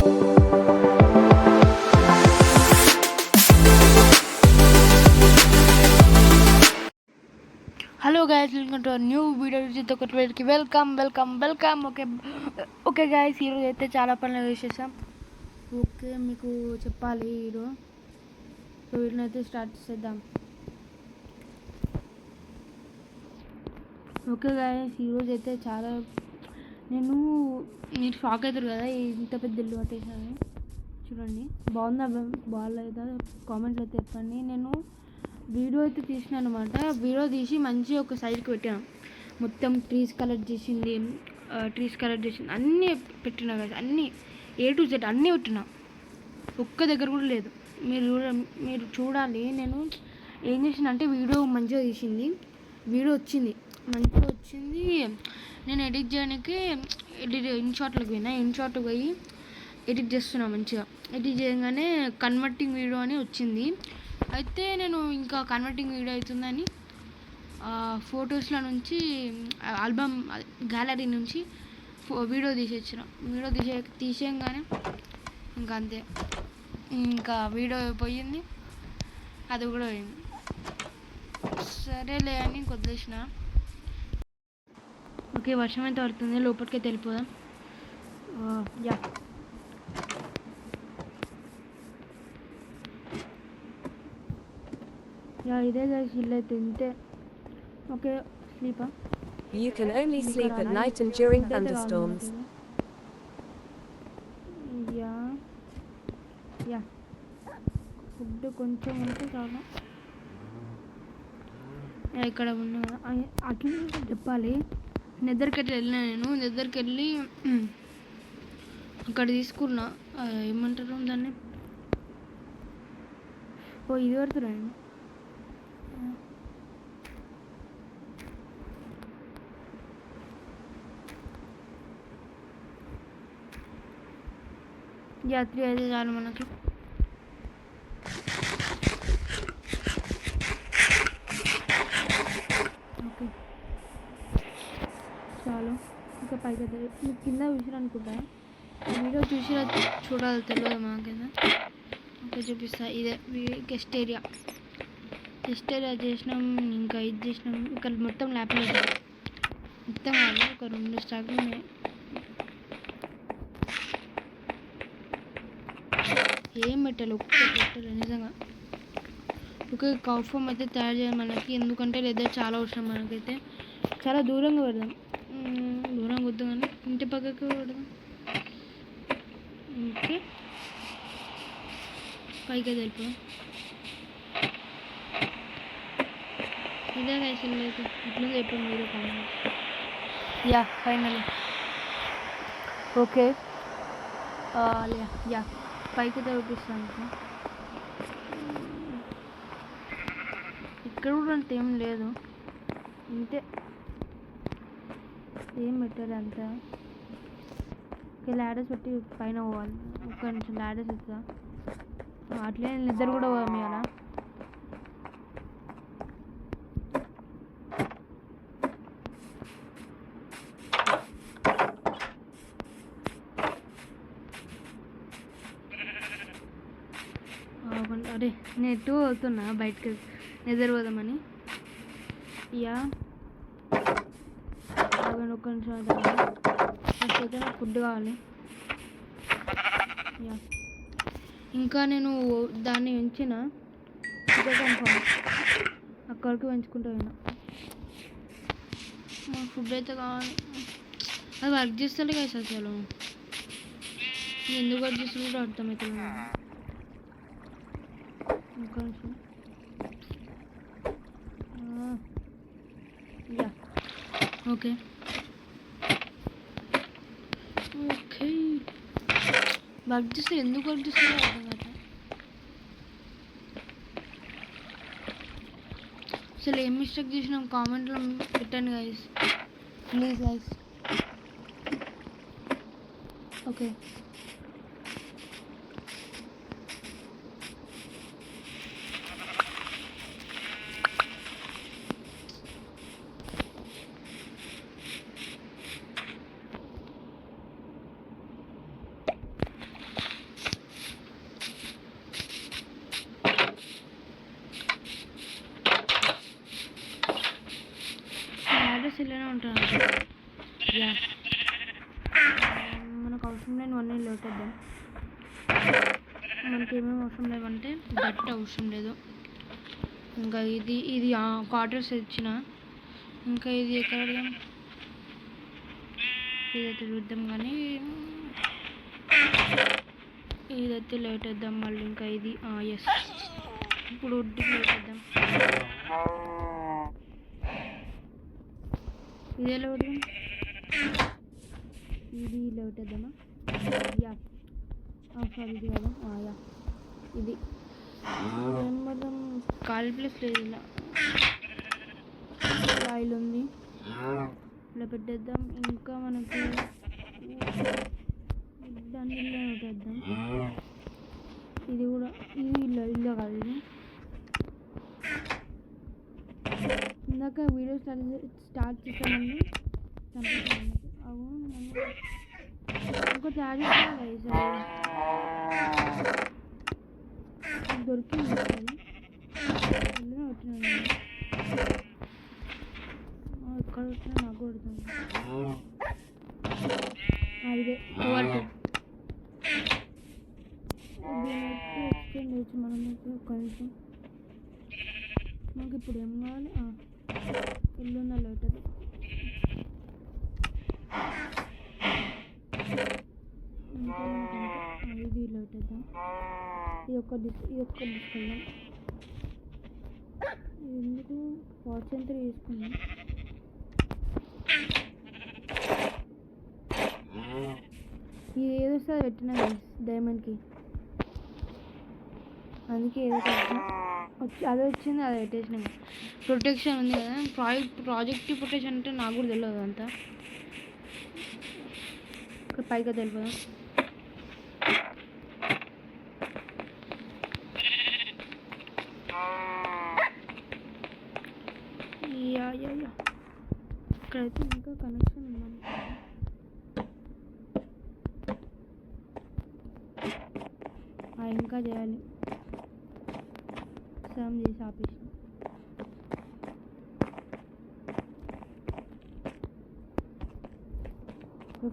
Hello guys, welcome to new video. Welcome. Okay guys, ఈరోజు అయితే చాలా పనులు చేసేసాం. ఓకే, మీకు చెప్పాలి ఈరోజు. సో వీడియోని అయితే స్టార్ట్ చేద్దాం. ఓకే గైస్, ఈరోజు అయితే చాలా మీరు షాక్ అవుతారు కదా, ఇంత పెద్ద ఇల్లు కట్టేసాను. చూడండి, బాగుందా బాగాలేదా కామెంట్లో అయితే చెప్పండి. నేను వీడియో అయితే తీసిన అనమాట. వీడియో తీసి మంచిగా ఒక సైడ్కి పెట్టాను. మొత్తం ట్రీస్ కలెక్ట్ చేసింది అన్నీ పెట్టినా కదా, అన్నీ A to Z అన్నీ పెట్టినా. ఒక్క దగ్గర కూడా లేదు. మీరు చూడాలి. నేను ఏం చేసిన అంటే వీడియో మంచిగా తీసింది. వీడియో మంచిగా వచ్చింది. నేను ఎడిట్ చేయడానికి ఇన్షాట్లోకి పోయి ఎడిట్ చేస్తున్నా. మంచిగా ఎడిట్ చేయగానే కన్వర్టింగ్ వీడియో అని వచ్చింది. అయితే నేను ఇంకా కన్వర్టింగ్ వీడియో అవుతుందని ఫొటోస్లో నుంచి ఆల్బమ్ గ్యాలరీ నుంచి వీడియో తీసేయగానే ఇంకా అంతే, ఇంకా వీడియో పోయింది, అది కూడా పోయింది. సరేలే అని వదిలేసిన. ఓకే, వర్షం అయితే పడుతుంది, లోపలికి వెళ్ళిపోదాం. ఇదే గైస్ ఇల్లు అయితే ఇంతే. ఓకే, స్లీపా? You can only sleep at night and during thunderstorms. Yeah food కొంచెం ఉంటే చాలు. ఇక్కడ ఉన్నా అట్లా చెప్పాలి. నిద్రకి వెళ్ళినా నేను. నిద్రకి వెళ్ళి అక్కడ తీసుకున్నా, ఏమంటారు దాన్ని, ఇది పడుతున్నాను. యాత్రి అయితే చాలు మనకి. ఓకే చాలు. ఇంకా పైకి మీకు కింద చూసిరు అనుకుంటా. వీడియో చూడాలి, తెలియదు మాకైనా. ఓకే, చూపిస్తా. ఇదే గెస్ట్ ఏరియా చేసినాం. ఇంకా ఇది చేసినాం. ఇక్కడ మొత్తం ల్యాప్లో మొత్తం కాదు, ఒక 2 స్టాక్లు ఉన్నాయి. ఏం పెట్టాలి, పెట్టాలి నిజంగా. ఓకే, కౌ ఫామ్ అయితే తయారు చేయాలి మనకి. ఎందుకంటే లెదర్ చాలా అవసరం మనకైతే. చాలా దూరంగా పెడదాం. దూరంగా వద్దు కానీ ఇంటి పక్కకు పెడదాం. ఓకే, పైకి వెళ్ళిపోదాం. ఇదే అయితే ఇట్లా చెప్పండి మీరు కామెంట్. ఫైనల్. ఓకే, పైకి చూపిస్తాను. ఇక్కడ కూడా అంత ఏం లేదు, ఇంతే. ఏం పెట్టారు అంతా. ఓకే, ల్యాడర్స్ పెట్టి పైన పోవాలి. ఒక నిమిషం ల్యాడర్స్ ఇస్తా. అట్లే నిద్ర కూడా పోదాం ఇవాళ. అరే, నేను అవుతున్నా బయటకు నిద్రపోదామని. ఒక్క నిమిషం ఫస్ట్ అయితే నాకు ఫుడ్ కావాలి. ఇంకా నేను దాన్ని పెంచిన అక్కడికి పెంచుకుంటూ పోయినా. మాకు ఫుడ్ అయితే కావాలి. అది వర్క్ చేస్తాడు కదా అసలు. ఎందుకు వర్క్ చేస్తాడు కూడా అర్థమవుతుంది. ఓకే వర్క్ చేస్తే ఎందుకు వర్క్ చేస్తారో అర్థం కదా. అసలు ఏం మిస్టేక్ చేసినాం కామెంట్లో పెట్టండి గైస్, ప్లీజ్ గైస్. ఓకే, పెట్టేద్దాం. మనకి ఏమేమి అవసరం లేవంటే బట్ట అవసరం లేదు. ఇంకా ఇది క్వార్టర్స్ ఇచ్చిన. ఇంకా ఇది ఎక్కడ పెడదాం, ఇదైతే చూద్దాం. కానీ ఇదైతే లేట్ వేద్దాం మళ్ళీ. ఇంకా ఇది ఎస్, ఇప్పుడు ఉడ్డుకి లేట్ వేద్దాం. ఇదే లేట్, ఇది లేట్ వేద్దామా? యా సారీ, ఇది కదా. యా ఇది ఏం పడదాం, ఖాళీ ప్లేస్ లేదు. ఇలా ఆయిల్ ఉంది, ఇలా పెట్టేద్దాం. ఇంకా మనకి దాన్ని ఇల్లు పెట్టేద్దాం. ఇది కూడా ఇల్లు కాదు, ఇది ఇందాక వీడియో స్టార్ట్ చేసామండి. అవును, ఇంకో చార్జెస్ దొరికింది. ఇల్లు వచ్చినాను, ఎక్కడ వచ్చినా నాకు కొడుతుంది. ఇదే వర్క్ దీనైతే ఎక్స్చేంజ్ చేయొచ్చు మనం. ఒక్క నిమిషం, మనకి ఇప్పుడు ఏం కావాలి? ఇల్లు ఉన్న లేటర్. ఇది లేటేద్దాం. ఇది ఒక్క తీసుకుందాం. ఇది ఎందుకు వాచ్ 3 తీసుకుందాం. ఇది ఏదో వస్తుంది పెట్టిన డైమండ్కి, అందుకే ఏదో అదే వచ్చింది, అది పెట్టేసినాం. ప్రొటెక్షన్ ఉంది కదా, ప్రాజెక్ట్ ప్రొటెక్షన్ అంటే నాకు కూడా తెలియదు అంతా. ఇక్కడ పైగా తెలియదు. ఇక్కడైతే ఇంకా కనెక్షన్ ఉందండి. ఇంకా చేయాలి, సమ్ చేసి ఆపేసి.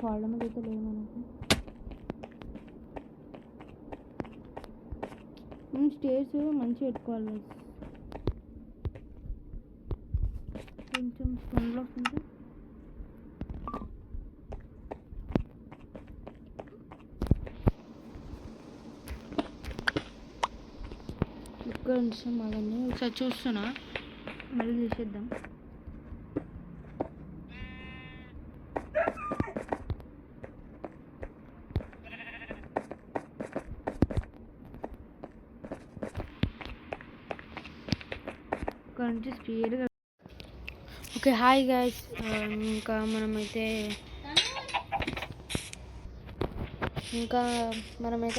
ఫాల్డమ్ అయితే లేదు మనకు. స్టేర్స్ మంచిగా పెట్టుకోవాలి. కొంచెం స్టోన్ బ్లాక్స్ ఉంటే ఒక్క నిమిషం అవన్నీ ఒకసారి చూస్తున్నా, మళ్ళీ తీసేద్దాం. ఇక్కడ నుంచి స్పీడ్గా. Okay, hi guys. ఇంకా మనమైతే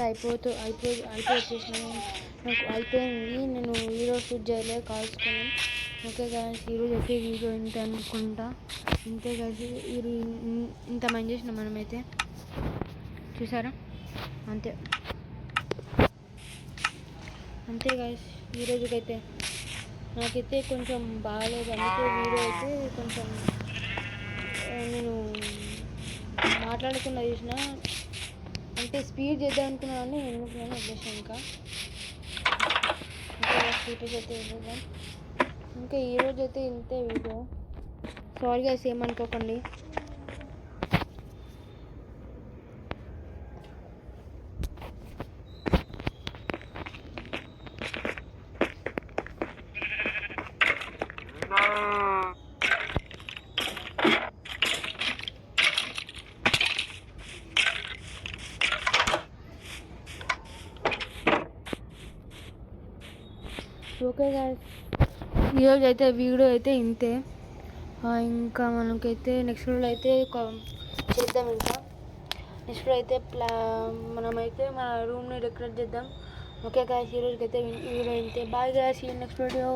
అయిపోవచ్చేసినాము. నాకు అయిపోయింది, నేను వీడియో షూట్ చేయలేదు, కాల్చుకున్నాను. ఓకే గైస్, ఈరోజు అయితే వీడియో ఇంత అనుకుంటా. ఇంతే గైస్, ఇంత మంది చేసినాం మనమైతే, చూసారా? అంతే గైస్, ఈరోజుకైతే నాకైతే కొంచెం బాగాలేదు. అందుకే వీడియో అయితే కొంచెం నేను మాట్లాడకుండా చేసిన, అంటే స్పీడ్ చేద్దాం అనుకున్నాను, ఎందుకు నేను వదిలేసాను. ఇంకా ఫీటర్స్ అయితే ఇవ్వదాం. ఇంకా ఈరోజు అయితే ఇంతే వీడియో. సారీ గైస్, ఏమనుకోకండి. ఓకే గాయ్స్, ఈరోజు అయితే వీడియో అయితే ఇంతే. ఇంకా మనకైతే నెక్స్ట్ వీడియో అయితే చేద్దాం. ఇంకా నెక్స్ట్ వీడియో అయితే మనమైతే మన రూమ్ని డెకరేట్ చేద్దాం. ఓకే గాయ్స్, ఈరోజుకైతే వీడియో ఇంతే. Bye guys, see you next video.